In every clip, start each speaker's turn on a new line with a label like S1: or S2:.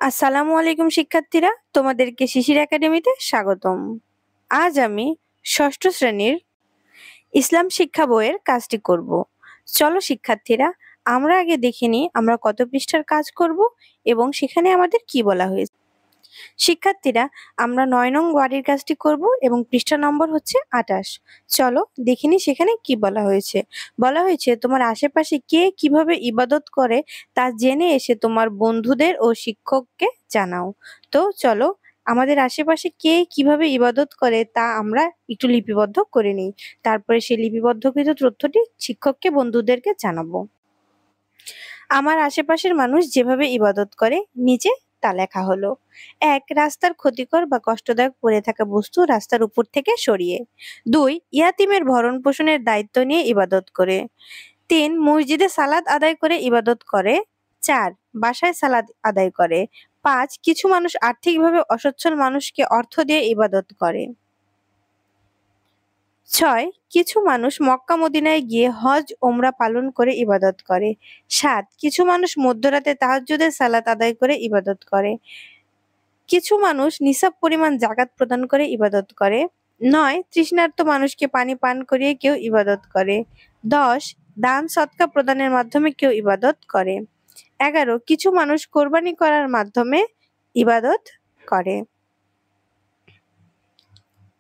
S1: আসসালামু আলাইকুম শিক্ষার্থীরা, তোমাদেরকে শিশির একাডেমিতে স্বাগতম। আজ আমি ষষ্ঠ শ্রেণীর ইসলাম শিক্ষা বইয়ের কাজটি করব। চলো শিক্ষার্থীরা, আমরা আগে দেখে নিই আমরা কত পৃষ্ঠার কাজ করব এবং সেখানে আমাদের কি বলা হয়েছে। শিক্ষার্থীরা, আমরা 9 নং বাড়ির কাজটি করব এবং পৃষ্ঠা নম্বর হচ্ছে 28। চলো দেখে নিই সেখানে কি বলা হয়েছে। বলা হয়েছে তোমার আশেপাশে কে কিভাবে ইবাদত করে তা জেনে এসে তোমার বন্ধুদের ও শিক্ষককে জানাও। তো চলো আমাদের আশেপাশে কে কিভাবে ইবাদত করে তা আমরা একটু লিপিবদ্ধ করে নিই, তারপরে সেই লিপিবদ্ধকৃত তথ্যটি শিক্ষককে বন্ধুদেরকে জানাবো। আমার আশেপাশের মানুষ যেভাবে ইবাদত করে নিচে তা লেখা হলো। 1. রাস্তার ক্ষতিকর বা কষ্টদায়ক পড়ে থাকা বস্তু রাস্তার উপর থেকে সরিয়ে। 2. ইয়াতিমের ভরণ পোষণের দায়িত্ব নিয়ে ইবাদত করে। 3. মসজিদে সালাত আদায় করে ইবাদত করে। 4. বাসায় সালাত আদায় করে। 5. কিছু মানুষ আর্থিকভাবে অসচ্ছল মানুষকে অর্থ দিয়ে ইবাদত করে। 6. কিছু মানুষ মক্কা মদিনায় গিয়ে হজ ওমরা পালন করে ইবাদত করে। 7. কিছু মানুষ মধ্যরাতে তাহাজ্জুদের সালাত আদায় করে ইবাদত করে। কিছু মানুষ নিসাব পরিমাণ যাকাত প্রদান করে ইবাদত করে। 9. তৃষ্ণার্ত মানুষকে পানি পান করিয়ে কেউ ইবাদত করে। 10. দান সদকা প্রদানের মাধ্যমে কেউ ইবাদত করে। 11. কিছু মানুষ কোরবানি করার মাধ্যমে ইবাদত করে।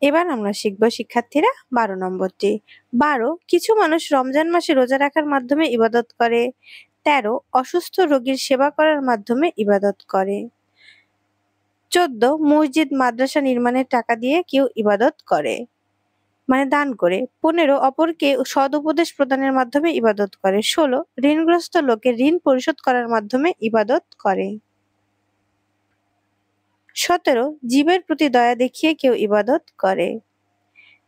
S1: এবার আমরা শিখব শিক্ষার্থীরা 12 নম্বরটি। 12. কিছু মানুষ রমজান মাসে রোজা রাখার মাধ্যমে ইবাদত করে। 13. অসুস্থ রোগীর সেবা করার মাধ্যমে ইবাদত করে। 14. মসজিদ মাদ্রাসা নির্মাণের টাকা দিয়ে কেউ ইবাদত করে, মানে দান করে। 15. অপরকে সদ উপদেশ প্রদানের মাধ্যমে ইবাদত করে। 16. ঋণগ্রস্ত লোকের ঋণ পরিশোধ করার মাধ্যমে ইবাদত করে। 17. জীবের প্রতি দয়া দেখিয়ে কেউ ইবাদত করে।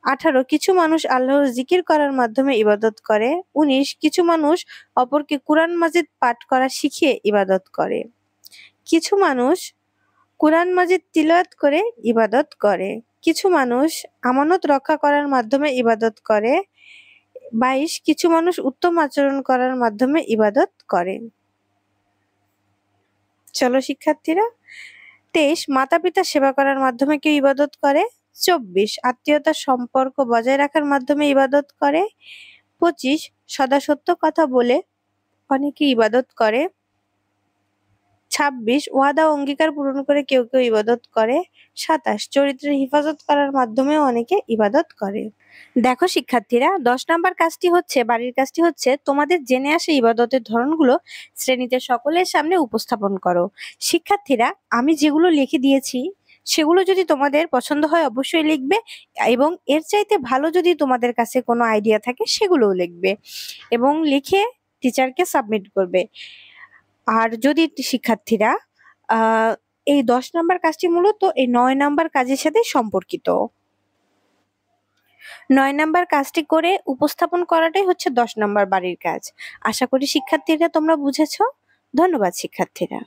S1: 18. কিছু মানুষ আল্লাহর জিকির করার মাধ্যমে ইবাদত করে। 19. কিছু মানুষ অপরকে কুরআন মাজিদ পাঠ করা শিখিয়ে ইবাদত করে। কিছু মানুষ কুরআন মাজিদ তিলাওয়াত করে ইবাদত করে। কিছু মানুষ আমানত রক্ষা করার মাধ্যমে ইবাদত করে। 22. কিছু মানুষ উত্তম আচরণ করার মাধ্যমে ইবাদত করে। চলো শিক্ষার্থীরা। 23. মাতা পিতা সেবা করার মাধ্যমে কেউ ইবাদত করে। 24. আত্মীয়তার সম্পর্ক বজায় রাখার মাধ্যমে ইবাদত করে। 25. সদা সত্য কথা বলে অনেকে ইবাদত করে। 26. ওয়াদা অঙ্গীকার পূরণ করে কেউ কেউ ইবাদত করে। 27. চরিত্রের হিফাজত করার মাধ্যমেও অনেকে ইবাদত করে। দেখো শিক্ষার্থীরা, 10 নাম্বার কাজটি হচ্ছে, বাড়ির কাজটি হচ্ছে তোমাদের জেনে আসা ইবাদতের ধরনগুলো শ্রেণীতে সকলের সামনে উপস্থাপন করো। শিক্ষার্থীরা, আমি যেগুলো লিখে দিয়েছি সেগুলো যদি তোমাদের পছন্দ হয় অবশ্যই লিখবে, এবং এর চাইতে ভালো যদি তোমাদের কাছে কোনো আইডিয়া থাকে সেগুলোও লিখবে এবং লিখে টিচারকে সাবমিট করবে। আর যদি শিক্ষার্থীরা এই 10 নাম্বার কাজটি মূলত এই 9 নাম্বার কাজের সাথে সম্পর্কিত। 9 নাম্বার কাজটি করে উপস্থাপন করাটাই হচ্ছে 10 নাম্বার বাড়ির কাজ। আশা করি শিক্ষার্থীরা তোমরা বুঝেছো। ধন্যবাদ শিক্ষার্থীরা।